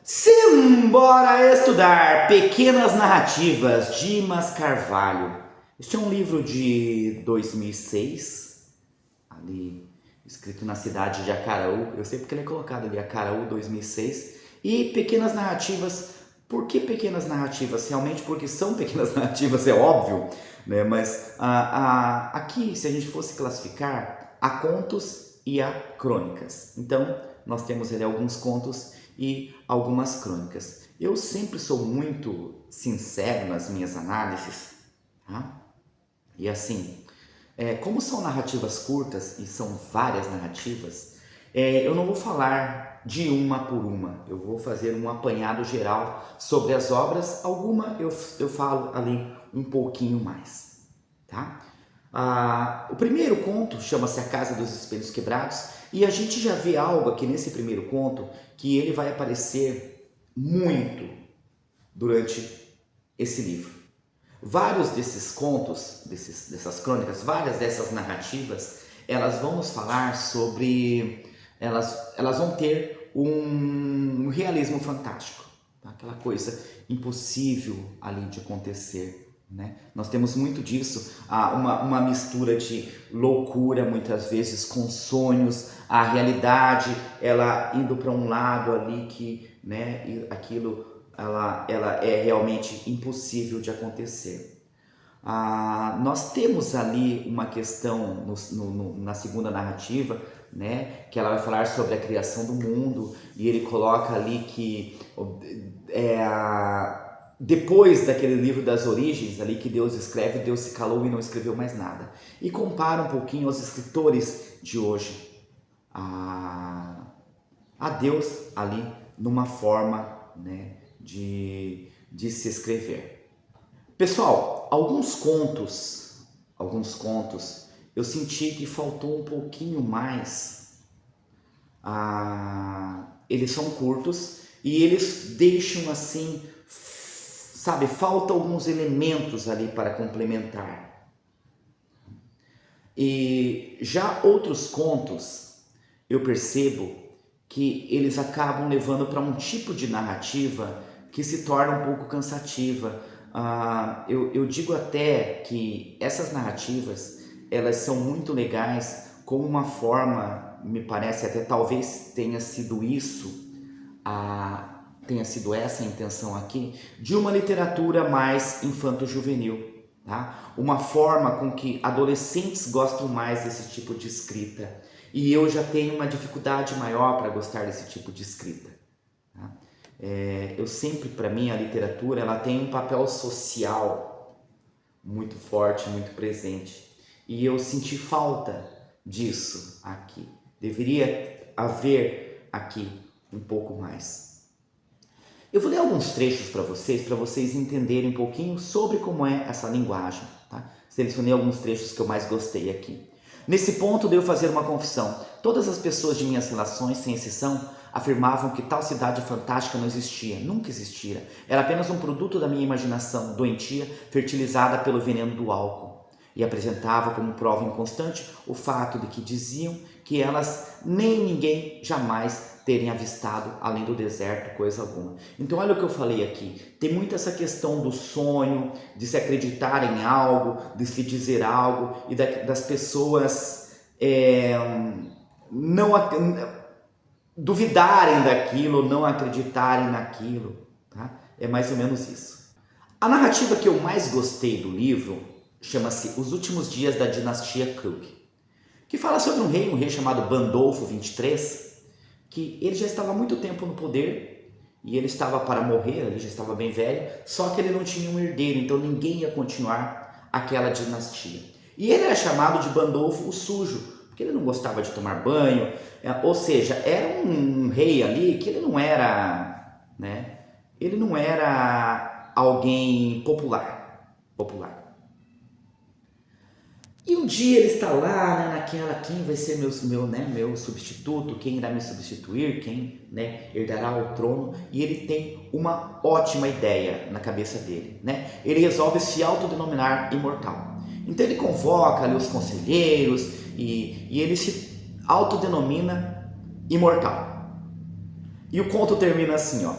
Simbora estudar Pequenas Narrativas, Dimas Carvalho. Este é um livro de 2006, ali escrito na cidade de Acaraú. Eu sei porque ele é colocado ali, Acaraú 2006. E Pequenas Narrativas, por que Pequenas Narrativas? Realmente porque são pequenas narrativas, é óbvio, né? Mas aqui, se a gente fosse classificar, há contos e há crônicas. Então, nós temos ali alguns contos e algumas crônicas. Eu sempre sou muito sincero nas minhas análises, tá? E assim, como são narrativas curtas e são várias narrativas, eu não vou falar de uma por uma, eu vou fazer um apanhado geral sobre as obras, alguma eu falo ali um pouquinho mais, tá? O primeiro conto chama-se A Casa dos Espelhos Quebrados e a gente já vê algo aqui nesse primeiro conto que ele vai aparecer muito durante esse livro. Vários desses contos, dessas crônicas, várias dessas narrativas, elas vão nos falar sobre, elas vão ter um realismo fantástico, tá? Aquela coisa impossível ali de acontecer, né? Nós temos muito disso, uma mistura de loucura muitas vezes com sonhos, a realidade ela indo para um lado ali que, né, aquilo ela é realmente impossível de acontecer. Nós temos ali uma questão na segunda narrativa, né, que ela vai falar sobre a criação do mundo e ele coloca ali que depois daquele livro das origens ali que Deus escreve, Deus se calou e não escreveu mais nada. E compara um pouquinho aos escritores de hoje a Deus ali numa forma, né, de se escrever. Pessoal, alguns contos eu senti que faltou um pouquinho mais. Eles são curtos e eles deixam assim, sabe, falta alguns elementos ali para complementar. E já outros contos eu percebo que eles acabam levando para um tipo de narrativa que se torna um pouco cansativa. Eu digo até que essas narrativas, elas são muito legais como uma forma, me parece até talvez tenha sido isso, tenha sido essa a intenção aqui, de uma literatura mais infanto-juvenil. Tá? Uma forma com que adolescentes gostam mais desse tipo de escrita. E eu já tenho uma dificuldade maior para gostar desse tipo de escrita. Tá? Eu sempre, para mim, a literatura ela tem um papel social muito forte, muito presente. E eu senti falta disso aqui. Deveria haver aqui um pouco mais. Eu vou ler alguns trechos para vocês entenderem um pouquinho sobre como é essa linguagem. Tá? Selecionei alguns trechos que eu mais gostei aqui. Nesse ponto, devo fazer uma confissão. Todas as pessoas de minhas relações, sem exceção, afirmavam que tal cidade fantástica não existia, nunca existira. Era apenas um produto da minha imaginação, doentia, fertilizada pelo veneno do álcool. E apresentava como prova inconstante o fato de que diziam que elas nem ninguém jamais terem avistado além do deserto coisa alguma. Então olha o que eu falei aqui, tem muito essa questão do sonho, de se acreditar em algo, de se dizer algo e das pessoas não duvidarem daquilo, não acreditarem naquilo, tá? É mais ou menos isso. A narrativa que eu mais gostei do livro chama-se Os Últimos Dias da Dinastia Krug, que fala sobre um rei chamado Pandolfo XXIII, que ele já estava há muito tempo no poder e ele estava para morrer, ele já estava bem velho, só que ele não tinha um herdeiro, então ninguém ia continuar aquela dinastia. E ele era chamado de Pandolfo o Sujo, porque ele não gostava de tomar banho, ou seja, era um rei ali que ele não era, né? Ele não era alguém popular. E um dia ele está lá, né, naquela, quem vai ser meu substituto, quem irá me substituir, quem, né, herdará o trono, e ele tem uma ótima ideia na cabeça dele, né? Ele resolve se autodenominar imortal. Então ele convoca ali os conselheiros e ele se autodenomina imortal. E o conto termina assim, ó.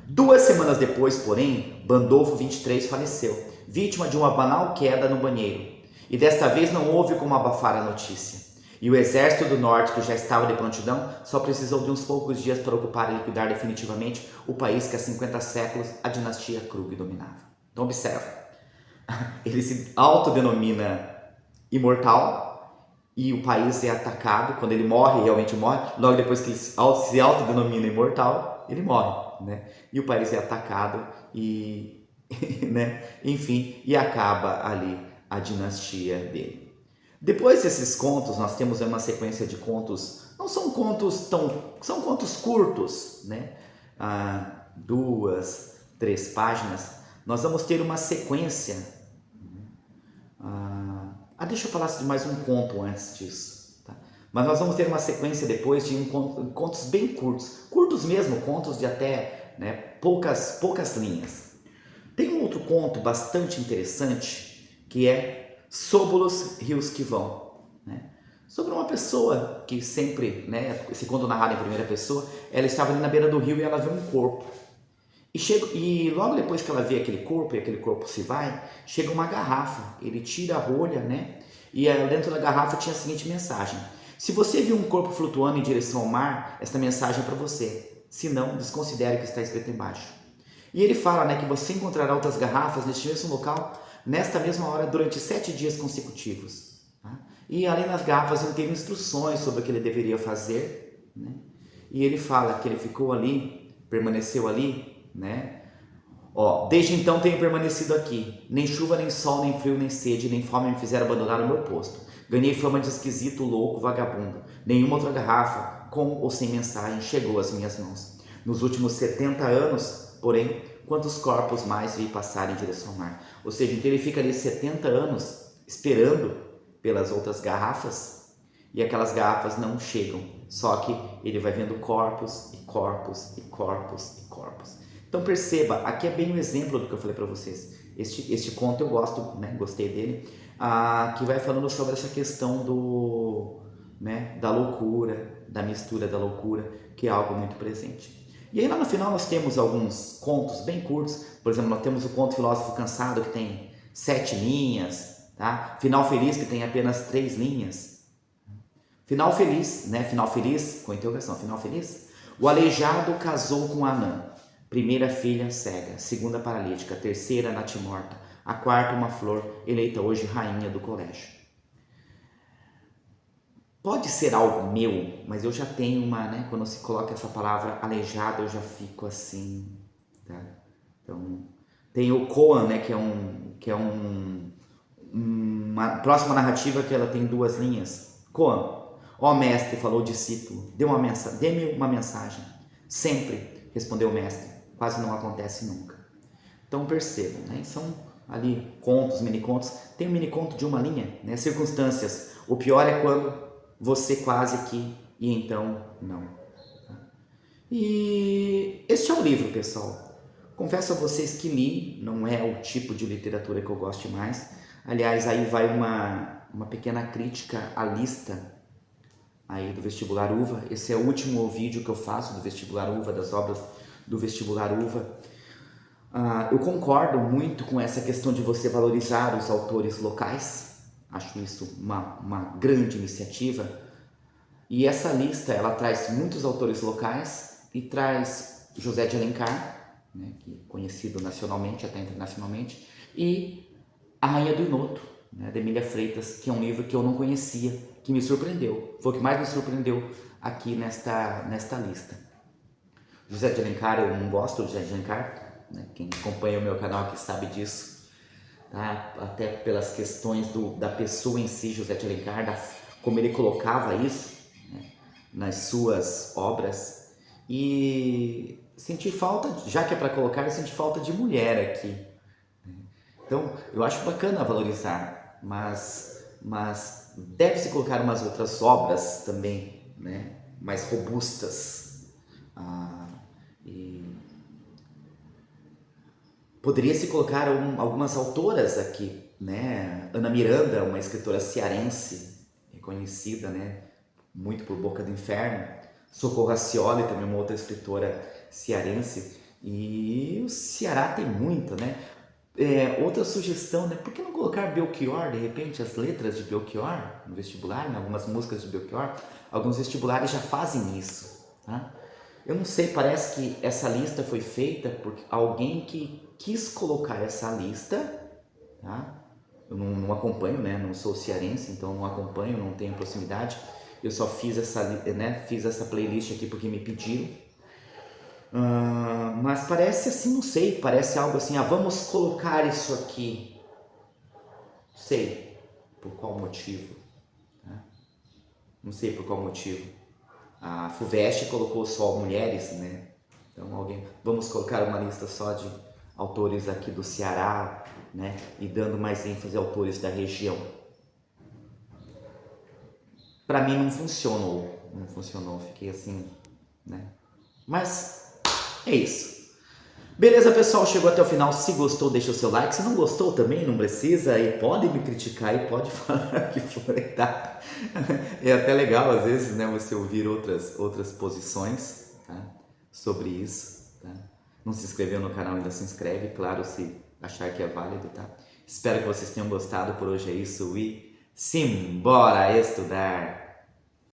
2 semanas depois, porém, Pandolfo 23 faleceu, vítima de uma banal queda no banheiro. E desta vez não houve como abafar a notícia. E o exército do norte, que já estava de prontidão, só precisou de uns poucos dias para ocupar e liquidar definitivamente o país que há 50 séculos a dinastia Krug dominava. Então observa, ele se autodenomina imortal e o país é atacado. Quando ele morre, realmente morre, logo depois que ele se autodenomina imortal, ele morre, né? E o país é atacado e, né? Enfim, e acaba ali a dinastia dele. Depois desses contos, nós temos uma sequência de contos, não são contos são contos curtos, né? 2, 3 páginas. Nós vamos ter uma sequência. Deixa eu falar de mais um conto antes disso, tá? Mas nós vamos ter uma sequência depois de contos bem curtos, curtos mesmo, contos de até, né, poucas linhas. Tem um outro conto bastante interessante que é Sóbolos, Rios que Vão, né? Sobre uma pessoa que sempre, né, esse conto narrado em primeira pessoa, ela estava ali na beira do rio e ela viu um corpo. E logo depois que ela vê aquele corpo e aquele corpo se vai, chega uma garrafa, ele tira a rolha, né? E dentro da garrafa tinha a seguinte mensagem: se você viu um corpo flutuando em direção ao mar, esta mensagem é para você. Se não, desconsidere o que está escrito embaixo. E ele fala, né, que você encontrará outras garrafas neste mesmo local, nesta mesma hora, durante 7 dias consecutivos. Tá? E ali nas garrafas não tem instruções sobre o que ele deveria fazer, né? E ele fala que ele ficou ali, permaneceu ali, né? Desde então tenho permanecido aqui. Nem chuva, nem sol, nem frio, nem sede, nem fome me fizeram abandonar o meu posto. Ganhei fama de esquisito, louco, vagabundo. Nenhuma outra garrafa, com ou sem mensagem, chegou às minhas mãos. Nos últimos 70 anos, porém, quantos corpos mais vi passar em direção ao mar? Ou seja, então ele fica ali 70 anos esperando pelas outras garrafas e aquelas garrafas não chegam. Só que ele vai vendo corpos e corpos e corpos e corpos. Então perceba, aqui é bem um exemplo do que eu falei para vocês. Este conto eu gosto, né? Gostei dele, que vai falando sobre essa questão da loucura, da mistura da loucura, que é algo muito presente. E aí lá no final nós temos alguns contos bem curtos. Por exemplo, nós temos o conto Filósofo Cansado, que tem 7 linhas, tá? Final Feliz, que tem apenas 3 linhas. Final Feliz, né? Final Feliz, com interrogação, final feliz? O aleijado casou com Anã. Primeira filha cega, segunda paralítica, terceira natimorta, a quarta uma flor, eleita hoje rainha do colégio. Pode ser algo meu, mas eu já tenho né? Quando se coloca essa palavra aleijado, eu já fico assim, tá? Então, tem o Koan, né? Que é uma próxima narrativa que ela tem 2 linhas. Koan: ó mestre, falou o discípulo, dê-me uma mensagem. Sempre, respondeu o mestre. Quase não acontece nunca. Então percebam, né? São ali contos, mini-contos. Tem um mini-conto de 1 linha, né? Circunstâncias. O pior é quando você quase que e então não. E este é o livro, pessoal. Confesso a vocês que li, não é o tipo de literatura que eu goste mais. Aliás, aí vai uma pequena crítica à lista aí do Vestibular UVA. Esse é o último vídeo que eu faço do Vestibular UVA, das obras do Vestibular UVA. Eu concordo muito com essa questão de você valorizar os autores locais. Acho isso uma grande iniciativa. E essa lista, ela traz muitos autores locais e traz José de Alencar, né, que é conhecido nacionalmente, até internacionalmente, e A Rainha do Inoto, né, de Emília Freitas, que é um livro que eu não conhecia, que me surpreendeu. Foi o que mais me surpreendeu aqui nesta lista. José de Alencar, eu não gosto de José de Alencar, né? Quem acompanha o meu canal aqui sabe disso, tá? Até pelas questões da pessoa em si, José de Alencar, como ele colocava isso, né, nas suas obras. E senti falta, já que é para colocar, eu senti falta de mulher aqui. Então, eu acho bacana valorizar, mas deve-se colocar umas outras obras também, né, mais robustas. E poderia se colocar algumas autoras aqui, né? Ana Miranda, uma escritora cearense, reconhecida, né? Muito por Boca do Inferno. Socorro Racioli, também uma outra escritora cearense, E o Ceará tem muita, né? Outra sugestão, né? Por que não colocar Belchior, de repente, as letras de Belchior no vestibular, né? Algumas músicas de Belchior? Alguns vestibulares já fazem isso, tá? Eu não sei, parece que essa lista foi feita por alguém que quis colocar essa lista, tá? Eu não acompanho, né? Não sou cearense, então não acompanho, não tenho proximidade. Eu só fiz fiz essa playlist aqui porque me pediram. Mas parece assim, não sei, parece algo assim, vamos colocar isso aqui. Sei por qual motivo, né? Não sei por qual motivo. A FUVEST colocou só mulheres, né? Então vamos colocar uma lista só de autores aqui do Ceará, né? E dando mais ênfase a autores da região. Para mim não funcionou, fiquei assim, né? Mas é isso. Beleza, pessoal, chegou até o final. Se gostou, deixa o seu like. Se não gostou também, não precisa, e pode me criticar e pode falar que foi, tá? É até legal, às vezes, né, você ouvir outras posições, tá? Sobre isso, tá? Não se inscreveu no canal, ainda se inscreve, claro, se achar que é válido, tá? Espero que vocês tenham gostado. Por hoje é isso e simbora estudar!